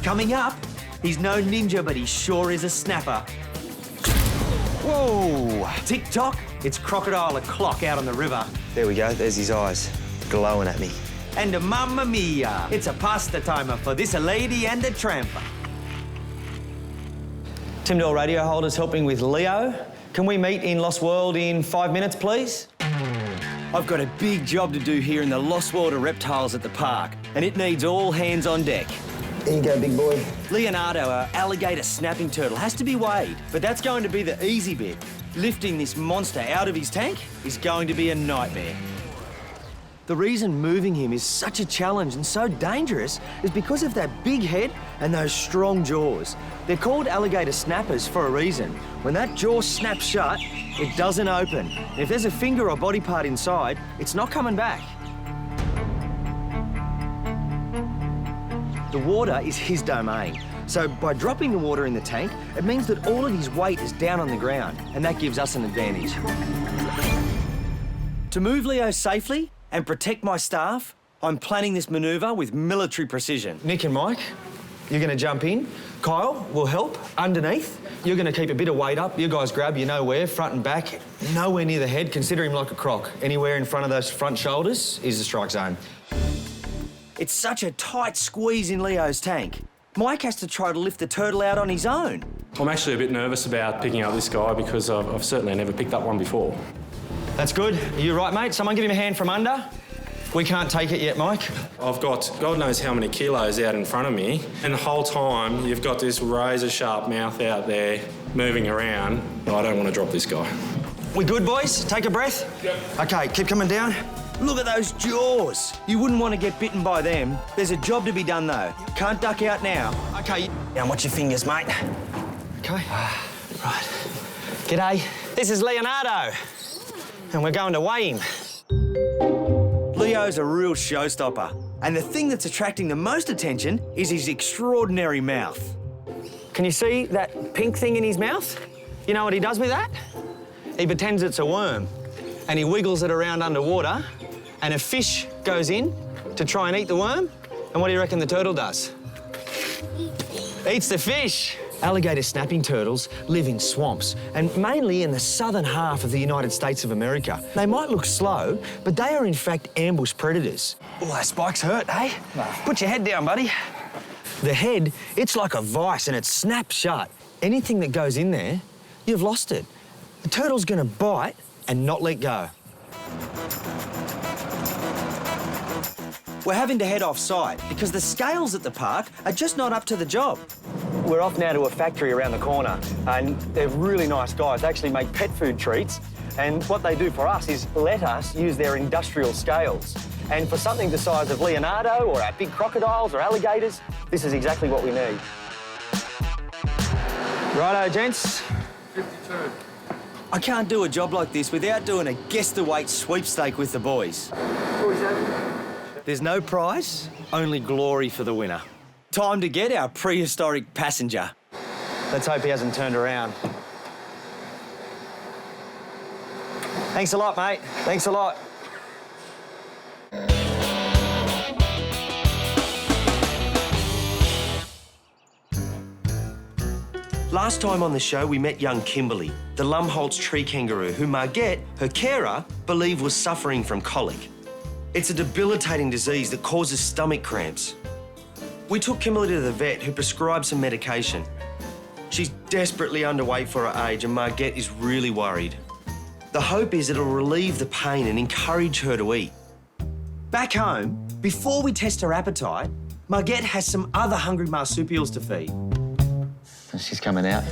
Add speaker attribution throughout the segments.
Speaker 1: Coming up, he's no ninja, but he sure is a snapper. Whoa! Tick-tock, it's Crocodile o'clock out on the river.
Speaker 2: There we go, there's his eyes, glowing at me.
Speaker 1: And a mamma mia, it's a pasta timer for this a lady and a tramper.
Speaker 2: Tim Doyle radio holders helping with Leo. Can we meet in Lost World in 5 minutes, please?
Speaker 1: I've got a big job to do here in the Lost World of reptiles at the park, and it needs all hands on deck.
Speaker 2: There you go, big boy.
Speaker 1: Leonardo, our alligator snapping turtle, has to be weighed, but that's going to be the easy bit. Lifting this monster out of his tank is going to be a nightmare. The reason moving him is such a challenge and so dangerous is because of that big head and those strong jaws. They're called alligator snappers for a reason. When that jaw snaps shut, it doesn't open. And if there's a finger or body part inside, it's not coming back. The water is his domain. So by dropping the water in the tank, it means that all of his weight is down on the ground, and that gives us an advantage. To move Leo safely and protect my staff, I'm planning this manoeuvre with military precision.
Speaker 2: Nick and Mike, you're going to jump in. Kyle will help underneath. You're going to keep a bit of weight up. You guys grab, you know where, front and back. Nowhere near the head. Consider him like a croc. Anywhere in front of those front shoulders is the strike zone.
Speaker 1: It's such a tight squeeze in Leo's tank. Mike has to try to lift the turtle out on his own.
Speaker 3: I'm actually a bit nervous about picking up this guy because I've certainly never picked up one before.
Speaker 2: That's good. Are you right, mate? Someone give him a hand from under. We can't take it yet, Mike.
Speaker 3: I've got God knows how many kilos out in front of me, and the whole time you've got this razor-sharp mouth out there moving around. I don't want to drop this guy.
Speaker 2: We good, boys? Take a breath?
Speaker 3: Yep.
Speaker 2: OK, keep coming down.
Speaker 1: Look at those jaws. You wouldn't want to get bitten by them. There's a job to be done, though. Can't duck out now.
Speaker 2: OK, now watch your fingers, mate. OK. Right. G'day. This is Leonardo. And we're going to weigh him.
Speaker 1: Leo's a real showstopper. And the thing that's attracting the most attention is his extraordinary mouth.
Speaker 2: Can you see that pink thing in his mouth? You know what he does with that? He pretends it's a worm and he wiggles it around underwater and a fish goes in to try and eat the worm. And what do you reckon the turtle does? Eats the fish. Alligator snapping turtles live in swamps and mainly in the southern half of the United States of America. They might look slow, but they are in fact ambush predators. Oh, that spike's hurt, eh? No. Put your head down, buddy. The head, it's like a vice and it snaps shut. Anything that goes in there, you've lost it. The turtle's gonna bite and not let go.
Speaker 1: We're having to head off-site because the scales at the park are just not up to the job.
Speaker 2: We're off now to a factory around the corner and they're really nice guys. They actually make pet food treats and what they do for us is let us use their industrial scales. And for something the size of Leonardo or our big crocodiles or alligators, this is exactly what we need. Righto, gents.
Speaker 3: 52.
Speaker 1: I can't do a job like this without doing a guess-the-weight sweepstake with the boys. There's no prize, only glory for the winner. Time to get our prehistoric passenger.
Speaker 2: Let's hope he hasn't turned around. Thanks a lot, mate. Thanks a lot.
Speaker 1: Last time on the show, we met young Kimberly, the Lumholtz tree kangaroo, who Margette, her carer, believed was suffering from colic. It's a debilitating disease that causes stomach cramps. We took Kimberly to the vet, who prescribed some medication. She's desperately underweight for her age, and Margette is really worried. The hope is it'll relieve the pain and encourage her to eat. Back home, before we test her appetite, Margette has some other hungry marsupials to feed.
Speaker 2: She's coming out.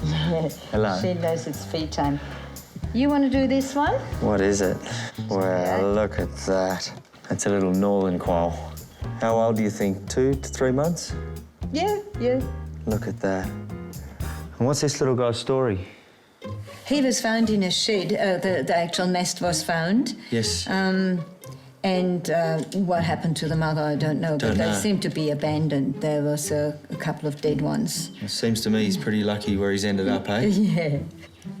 Speaker 4: Yes.
Speaker 2: Hello.
Speaker 4: She knows it's feed time. You want to do this one?
Speaker 2: What is it? Well, look at that. That's a little northern quail. How old do you think? 2 to 3 months?
Speaker 4: Yeah.
Speaker 2: Look at that. And what's this little guy's story?
Speaker 4: He was found in a shed. The actual nest was found.
Speaker 2: Yes.
Speaker 4: And what happened to the mother, I don't know. But they seem to be abandoned. There was a couple of dead ones.
Speaker 2: It seems to me he's pretty lucky where he's ended up, eh?
Speaker 4: Yeah.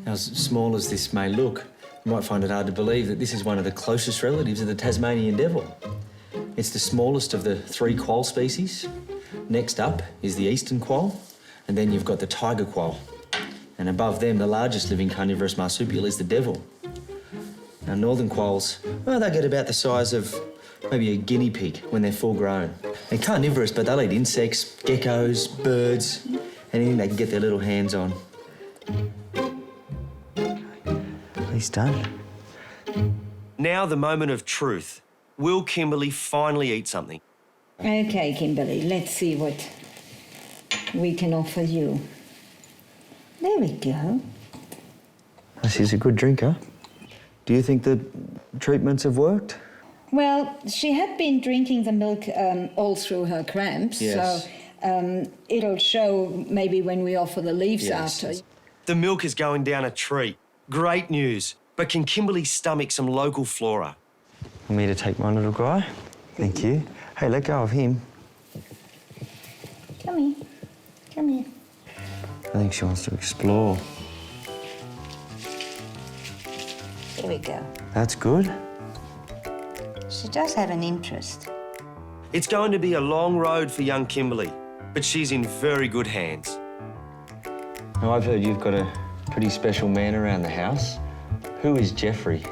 Speaker 2: As small as this may look, you might find it hard to believe that this is one of the closest relatives of the Tasmanian devil. It's the smallest of the 3 quail species.
Speaker 5: Next up is the eastern quoll, and then you've got the tiger quoll. And above them, the largest living carnivorous marsupial is the devil. Now, northern quolls, well, they get about the size of maybe a guinea pig when they're full grown. They're carnivorous, but they'll eat insects, geckos, birds, anything they can get their little hands on. He's done.
Speaker 1: Now the moment of truth. Will Kimberly finally eat something?
Speaker 4: Okay, Kimberly, let's see what we can offer you. There we go.
Speaker 5: She's a good drinker. Do you think the treatments have worked?
Speaker 4: Well, she had been drinking the milk all through her cramps,
Speaker 5: Yes.
Speaker 4: so it'll show maybe when we offer the leaves after.
Speaker 1: The milk is going down a treat. Great news. But can Kimberly stomach some local flora?
Speaker 5: Want me to take my little guy? Thank you. Hey, let go of him.
Speaker 4: Come here. Come here.
Speaker 5: I think she wants to explore.
Speaker 4: There we go.
Speaker 5: That's good.
Speaker 4: She does have an interest.
Speaker 1: It's going to be a long road for young Kimberly, but she's in very good hands.
Speaker 5: Now, I've heard you've got a pretty special man around the house. Who is Jeffrey?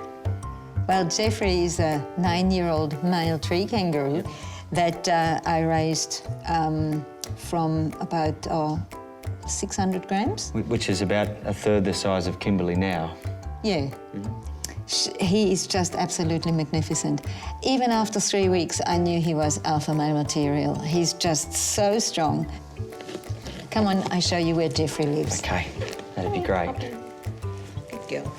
Speaker 4: Well, Jeffrey is a 9-year-old male tree kangaroo that I raised from about 600 grams.
Speaker 5: Which is about a third the size of Kimberly now.
Speaker 4: Yeah. He is just absolutely magnificent. Even after 3 weeks, I knew he was alpha male material. He's just so strong. Come on, I show you where Jeffrey lives.
Speaker 5: Okay, that'd be great.
Speaker 4: Good girl.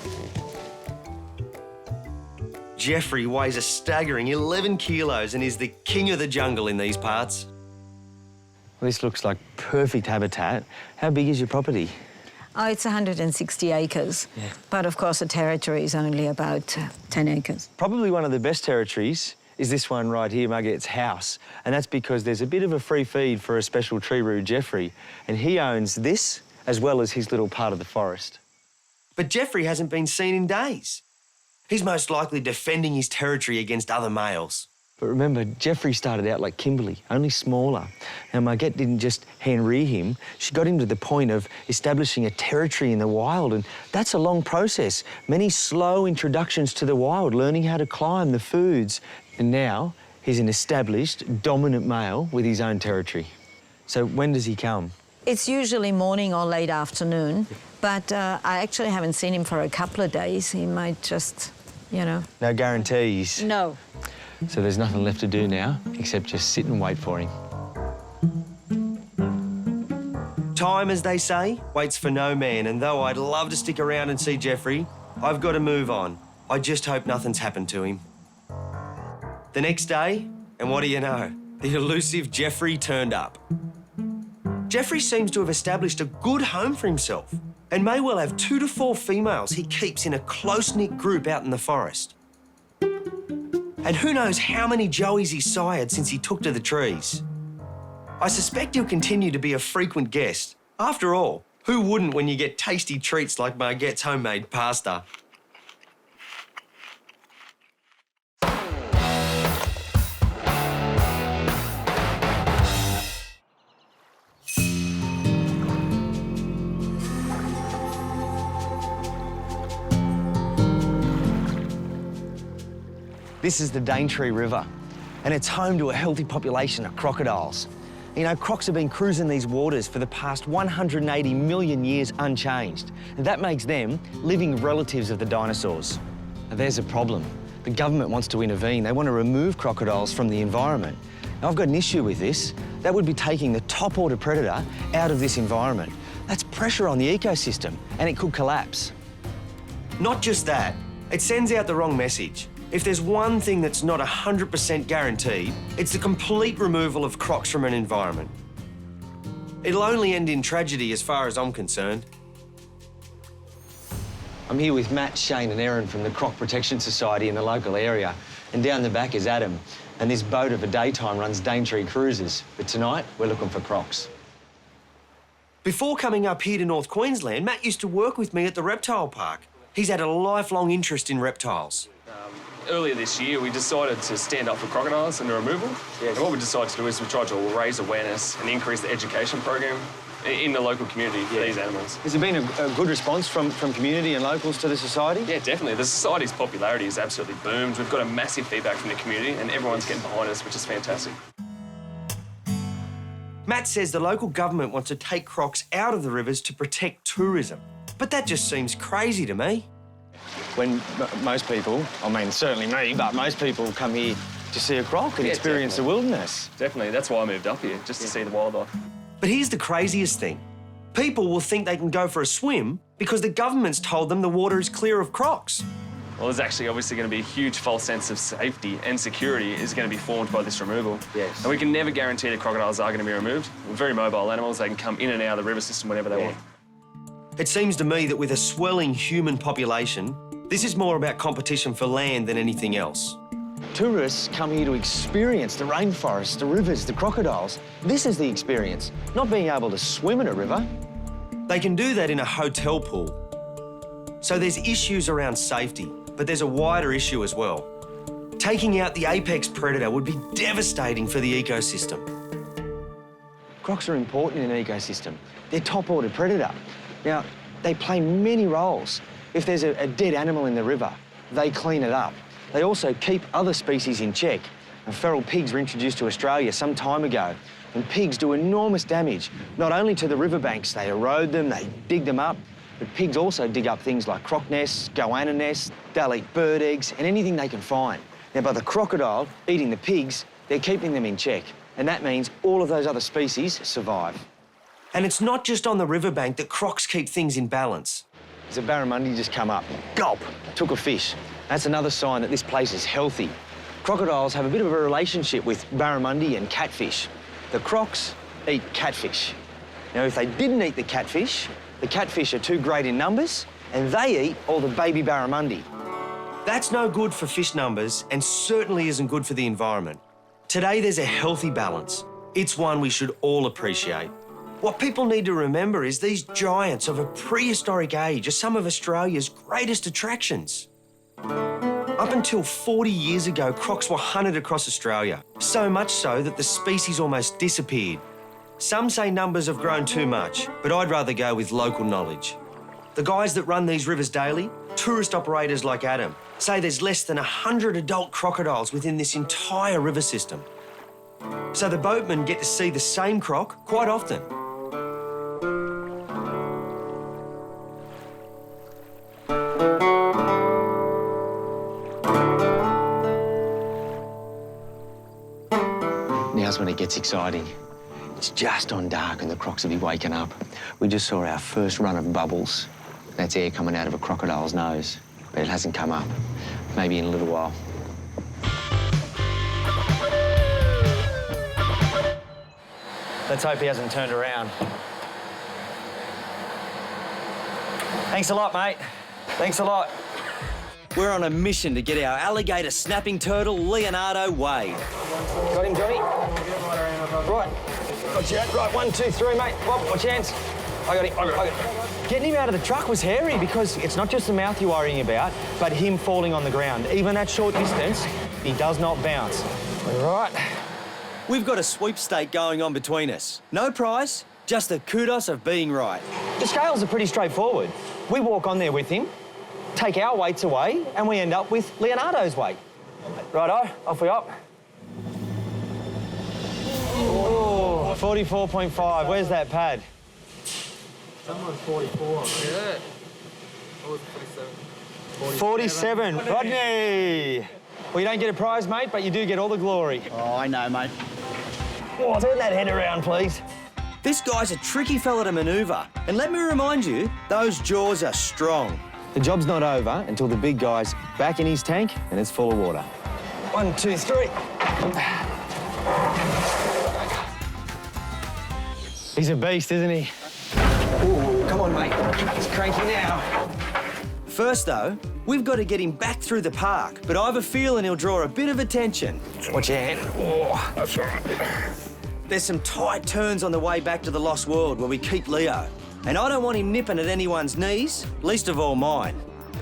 Speaker 1: Jeffrey weighs a staggering 11 kilos and is the king of the jungle in these parts.
Speaker 5: Well, this looks like perfect habitat. How big is your property?
Speaker 4: Oh, it's 160 acres.
Speaker 5: Yeah.
Speaker 4: But of course, the territory is only about 10 acres.
Speaker 5: Probably one of the best territories is this one right here, Margaret's house. And that's because there's a bit of a free feed for a special treeroo, Jeffrey. And he owns this as well as his little part of the forest.
Speaker 1: But Jeffrey hasn't been seen in days. He's most likely defending his territory against other males.
Speaker 5: But remember, Jeffrey started out like Kimberly, only smaller. Now, Margette didn't just hand-rear him, she got him to the point of establishing a territory in the wild, and that's a long process. Many slow introductions to the wild, learning how to climb, the foods. And now, he's an established, dominant male with his own territory. So when does he come?
Speaker 4: It's usually morning or late afternoon, but I actually haven't seen him for a couple of days. He might just, you know...
Speaker 5: No guarantees?
Speaker 4: No.
Speaker 5: So there's nothing left to do now except just sit and wait for him.
Speaker 1: Time, as they say, waits for no man, and though I'd love to stick around and see Jeffrey, I've got to move on. I just hope nothing's happened to him. The next day, and what do you know? The elusive Jeffrey turned up. Jeffrey seems to have established a good home for himself and may well have 2 to 4 females he keeps in a close-knit group out in the forest. And who knows how many joeys he's sired since he took to the trees. I suspect he'll continue to be a frequent guest. After all, who wouldn't when you get tasty treats like Margette's homemade pasta?
Speaker 2: This is the Daintree River, and it's home to a healthy population of crocodiles. You know, crocs have been cruising these waters for the past 180 million years unchanged, and that makes them living relatives of the dinosaurs. Now, there's a problem. The government wants to intervene. They want to remove crocodiles from the environment. Now, I've got an issue with this. That would be taking the top order predator out of this environment. That's pressure on the ecosystem, and it could collapse.
Speaker 1: Not just that, it sends out the wrong message. If there's one thing that's not 100% guaranteed, it's the complete removal of crocs from an environment. It'll only end in tragedy as far as I'm concerned.
Speaker 2: I'm here with Matt, Shane and Erin from the Croc Protection Society in the local area. And down the back is Adam. And this boat of a daytime runs Daintree cruises. But tonight, we're looking for crocs.
Speaker 1: Before coming up here to North Queensland, Matt used to work with me at the reptile park. He's had a lifelong interest in reptiles.
Speaker 6: Earlier this year, we decided to stand up for crocodiles and the removal. And what we decided to do is we tried to raise awareness and increase the education program in the local community for these animals.
Speaker 2: Has there been a good response from community and locals to the society?
Speaker 6: Yeah, definitely. The society's popularity has absolutely boomed. We've got a massive feedback from the community and everyone's getting behind us, which is fantastic.
Speaker 1: Matt says the local government wants to take crocs out of the rivers to protect tourism. But that just seems crazy to me.
Speaker 2: When most people, I mean, certainly me, but most people come here to see a croc and experience the wilderness.
Speaker 6: Definitely. That's why I moved up here, just to see the wildlife.
Speaker 1: But here's the craziest thing. People will think they can go for a swim because the government's told them the water is clear of crocs.
Speaker 6: Well, there's actually obviously going to be a huge false sense of safety and security is going to be formed by this removal.
Speaker 2: Yes.
Speaker 6: And we can never guarantee the crocodiles are going to be removed. They're very mobile animals. They can come in and out of the river system whenever they want.
Speaker 1: It seems to me that with a swelling human population, this is more about competition for land than anything else.
Speaker 5: Tourists come here to experience the rainforests, the rivers, the crocodiles. This is the experience, not being able to swim in a river.
Speaker 1: They can do that in a hotel pool. So there's issues around safety, but there's a wider issue as well. Taking out the apex predator would be devastating for the ecosystem.
Speaker 5: Crocs are important in an ecosystem. They're top-order predator. Now, they play many roles. If there's a dead animal in the river, they clean it up. They also keep other species in check. And feral pigs were introduced to Australia some time ago, and pigs do enormous damage, not only to the riverbanks, they erode them, they dig them up, but pigs also dig up things like croc nests, goanna nests, they'll eat bird eggs and anything they can find. Now, by the crocodile eating the pigs, they're keeping them in check, and that means all of those other species survive.
Speaker 1: And it's not just on the riverbank that crocs keep things in balance.
Speaker 5: There's a barramundi just come up, gulp, took a fish. That's another sign that this place is healthy. Crocodiles have a bit of a relationship with barramundi and catfish. The crocs eat catfish. Now, if they didn't eat the catfish are too great in numbers, and they eat all the baby barramundi.
Speaker 1: That's no good for fish numbers and certainly isn't good for the environment. Today, there's a healthy balance. It's one we should all appreciate. What people need to remember is these giants of a prehistoric age are some of Australia's greatest attractions. Up until 40 years ago, crocs were hunted across Australia, so much so that the species almost disappeared. Some say numbers have grown too much, but I'd rather go with local knowledge. The guys that run these rivers daily, tourist operators like Adam, say there's less than 100 adult crocodiles within this entire river system. So the boatmen get to see the same croc quite often.
Speaker 5: Now's when it gets exciting. It's just on dark and the crocs will be waking up. We just saw our first run of bubbles. That's air coming out of a crocodile's nose, but it hasn't come up. Maybe in a little while.
Speaker 2: Let's hope he hasn't turned around. Thanks a lot, mate. Thanks a lot.
Speaker 7: We're on a mission to get our alligator snapping turtle, Leonardo, weighed.
Speaker 2: Got him, Johnny? Right. Got you. Right, 1, 2, 3, mate. Bob, watch your hands. I got him. Getting him out of the truck was hairy because it's not just the mouth you're worrying about, but him falling on the ground. Even that short distance, he does not bounce. All right.
Speaker 7: We've got a sweepstake going on between us. No prize, just the kudos of being right.
Speaker 2: The scales are pretty straightforward. We walk on there with him, take our weights away, and we end up with Leonardo's weight. Righto, off we up. Oh, 44.5. Where's that pad?
Speaker 8: Someone's 44. Yeah. I was 47.
Speaker 2: 47. Rodney! Well, you don't get a prize, mate, but you do get all the glory.
Speaker 8: Oh, I know, mate.
Speaker 2: Oh, turn that head around, please.
Speaker 7: This guy's a tricky fella to manoeuvre. And let me remind you, those jaws are strong.
Speaker 5: The job's not over until the big guy's back in his tank and it's full of water.
Speaker 2: 1, 2, 3. He's a beast, isn't he?
Speaker 7: Ooh, come on, mate. He's cranky now. First, though, we've got to get him back through the park, but I have a feeling he'll draw a bit of attention.
Speaker 2: Watch your hand.
Speaker 7: Oh, that's all right. There's some tight turns on the way back to the Lost World where we keep Leo. And I don't want him nipping at anyone's knees, least of all mine.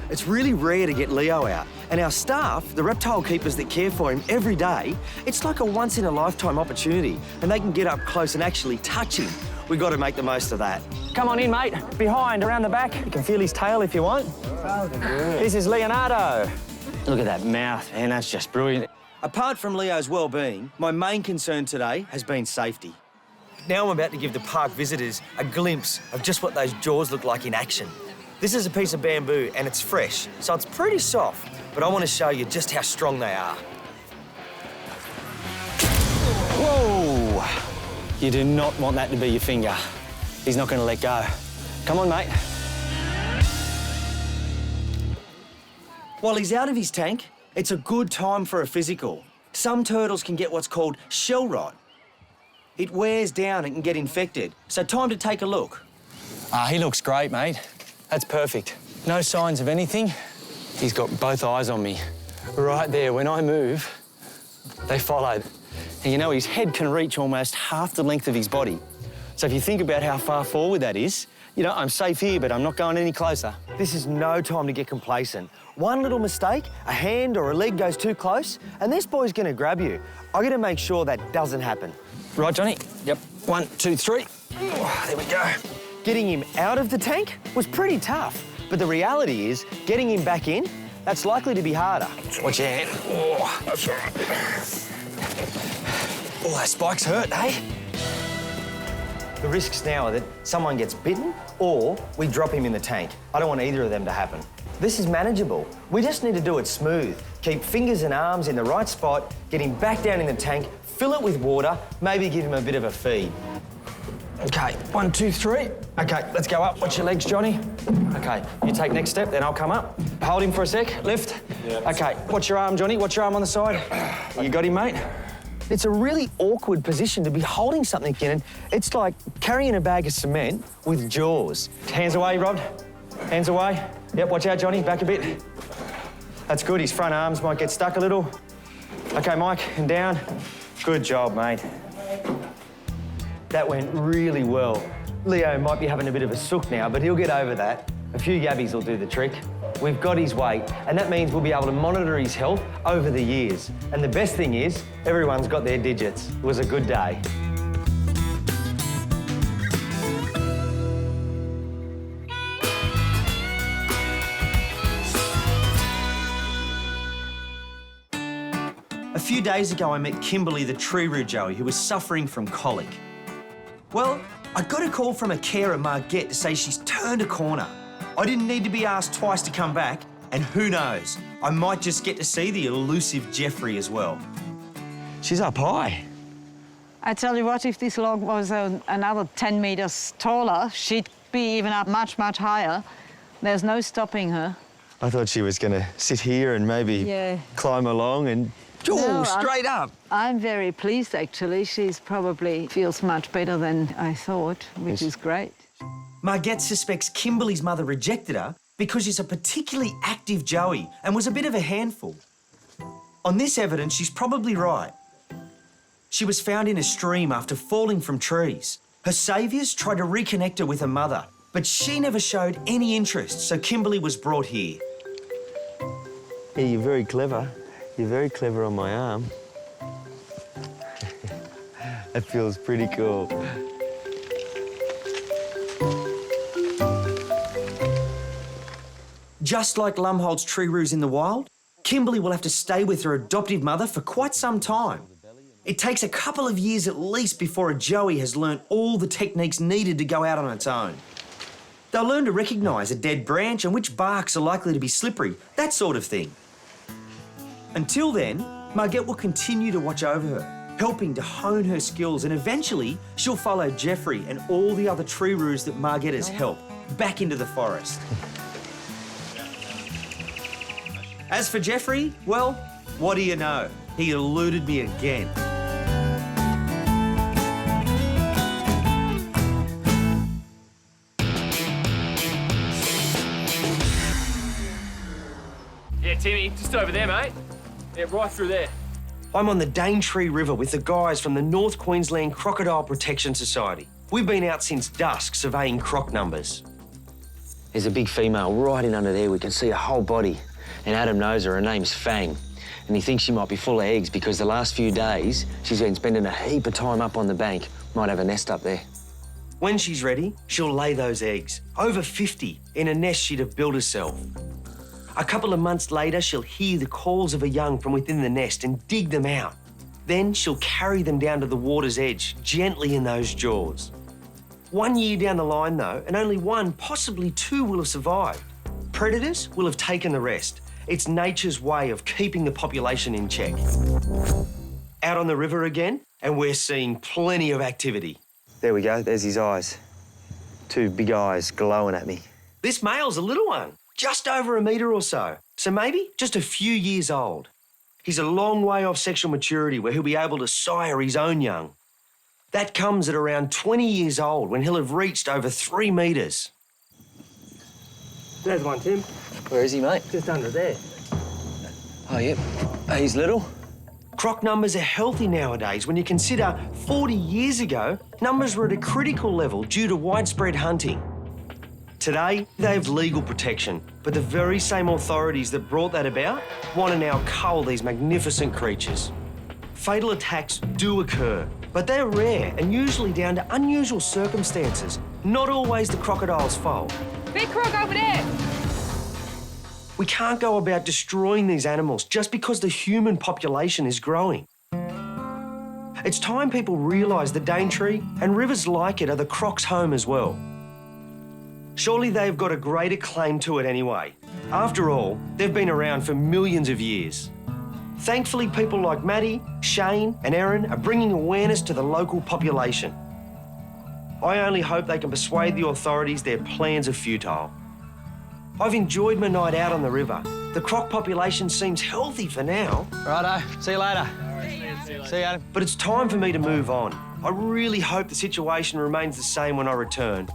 Speaker 7: It's really rare to get Leo out, and our staff, the reptile keepers that care for him every day, it's like a once-in-a-lifetime opportunity, and they can get up close and actually touch him. We've got to make the most of that.
Speaker 2: Come on in, mate. Behind, around the back. You can feel his tail if you want. This is Leonardo. Look at that mouth, man. That's just brilliant.
Speaker 7: Apart from Leo's well-being, my main concern today has been safety. Now I'm about to give the park visitors a glimpse of just what those jaws look like in action. This is a piece of bamboo and it's fresh, so it's pretty soft, but I want to show you just how strong they are.
Speaker 2: Whoa! You do not want that to be your finger. He's not going to let go. Come on, mate.
Speaker 7: While he's out of his tank, it's a good time for a physical. Some turtles can get what's called shell rot. It wears down and can get infected, so time to take a look.
Speaker 2: He looks great, mate. That's perfect. No signs of anything. He's got both eyes on me. Right there, when I move, they followed. And you know, his head can reach almost half the length of his body. So if you think about how far forward that is, you know, I'm safe here, but I'm not going any closer.
Speaker 7: This is no time to get complacent. One little mistake, a hand or a leg goes too close, and this boy's gonna grab you. I gotta make sure that doesn't happen.
Speaker 2: Right, Johnny? Yep. 1, 2, 3. Oh, there we go.
Speaker 7: Getting him out of the tank was pretty tough, but the reality is, getting him back in, that's likely to be harder.
Speaker 2: Watch your hand. Oh, that's all right. Oh, that spike's hurt, eh?
Speaker 7: The risks now are that someone gets bitten or we drop him in the tank. I don't want either of them to happen. This is manageable. We just need to do it smooth. Keep fingers and arms in the right spot, get him back down in the tank, fill it with water, maybe give him a bit of a feed.
Speaker 2: Okay, 1, 2, 3. Okay, let's go up. Watch your legs, Johnny. Okay, you take next step, then I'll come up. Hold him for a sec, lift.
Speaker 3: Yeah.
Speaker 2: Okay, watch your arm, Johnny. Watch your arm on the side. You got him, mate?
Speaker 7: It's a really awkward position to be holding something in, and it's like carrying a bag of cement with jaws.
Speaker 2: Hands away, Rod. Hands away. Yep, watch out, Johnny. Back a bit. That's good. His front arms might get stuck a little. Okay, Mike, and down. Good job, mate.
Speaker 7: That went really well. Leo might be having a bit of a sook now, but he'll get over that. A few yabbies will do the trick. We've got his weight, and that means we'll be able to monitor his health over the years. And the best thing is, everyone's got their digits. It was a good day. A few days ago, I met Kimberly, the tree-roo joey, who was suffering from colic. Well, I got a call from a carer, Margette, to say she's turned a corner. I didn't need to be asked twice to come back, and who knows, I might just get to see the elusive Jeffrey as well.
Speaker 5: She's up high.
Speaker 4: I tell you what, if this log was another 10 metres taller, she'd be even up much, much higher. There's no stopping her.
Speaker 5: I thought she was going to sit here and maybe climb along and straight up.
Speaker 4: I'm very pleased, actually. She's probably feels much better than I thought, which is great.
Speaker 7: Margette suspects Kimberly's mother rejected her because she's a particularly active joey and was a bit of a handful. On this evidence, she's probably right. She was found in a stream after falling from trees. Her saviours tried to reconnect her with her mother, but she never showed any interest, so Kimberly was brought here.
Speaker 5: Yeah, you're very clever. You're very clever on my arm. That feels pretty cool.
Speaker 7: Just like Lumhold's tree-roos in the wild, Kimberly will have to stay with her adoptive mother for quite some time. It takes a couple of years at least before a joey has learnt all the techniques needed to go out on its own. They'll learn to recognise a dead branch and which barks are likely to be slippery, that sort of thing. Until then, Margette will continue to watch over her, helping to hone her skills, and eventually she'll follow Jeffrey and all the other tree-roos that Margette has helped back into the forest. As for Jeffrey, well, what do you know? He eluded me again.
Speaker 6: Yeah, Timmy, just over there, mate. Yeah, right through there.
Speaker 1: I'm on the Daintree River with the guys from the North Queensland Crocodile Protection Society. We've been out since dusk surveying croc numbers.
Speaker 5: There's a big female right in under there. We can see her whole body. And Adam knows her. Her name's Fang. And he thinks she might be full of eggs because the last few days she's been spending a heap of time up on the bank. Might have a nest up there.
Speaker 1: When she's ready, she'll lay those eggs, over 50, in a nest she'd have built herself. A couple of months later, she'll hear the calls of her young from within the nest and dig them out. Then she'll carry them down to the water's edge, gently in those jaws. 1 year down the line, though, and only one, possibly two, will have survived. Predators will have taken the rest. It's nature's way of keeping the population in check. Out on the river again, and we're seeing plenty of activity.
Speaker 5: There we go. There's his eyes. Two big eyes glowing at me.
Speaker 1: This male's a little one, just over a metre or so maybe just a few years old. He's a long way off sexual maturity where he'll be able to sire his own young. That comes at around 20 years old when he'll have reached over 3 metres.
Speaker 2: There's one, Tim.
Speaker 5: Where is he, mate?
Speaker 2: Just under there.
Speaker 5: Oh, yep. He's little.
Speaker 1: Croc numbers are healthy nowadays when you consider 40 years ago, numbers were at a critical level due to widespread hunting. Today, they have legal protection, but the very same authorities that brought that about want to now cull these magnificent creatures. Fatal attacks do occur, but they're rare and usually down to unusual circumstances, not always the crocodile's fault.
Speaker 9: Big croc over there!
Speaker 1: We can't go about destroying these animals just because the human population is growing. It's time people realise that Daintree and rivers like it are the croc's home as well. Surely they've got a greater claim to it anyway. After all, they've been around for millions of years. Thankfully, people like Maddie, Shane and Erin are bringing awareness to the local population. I only hope they can persuade the authorities their plans are futile. I've enjoyed my night out on the river. The croc population seems healthy for now.
Speaker 2: Righto. See you later. See you, Adam.
Speaker 1: But it's time for me to move on. I really hope the situation remains the same when I return.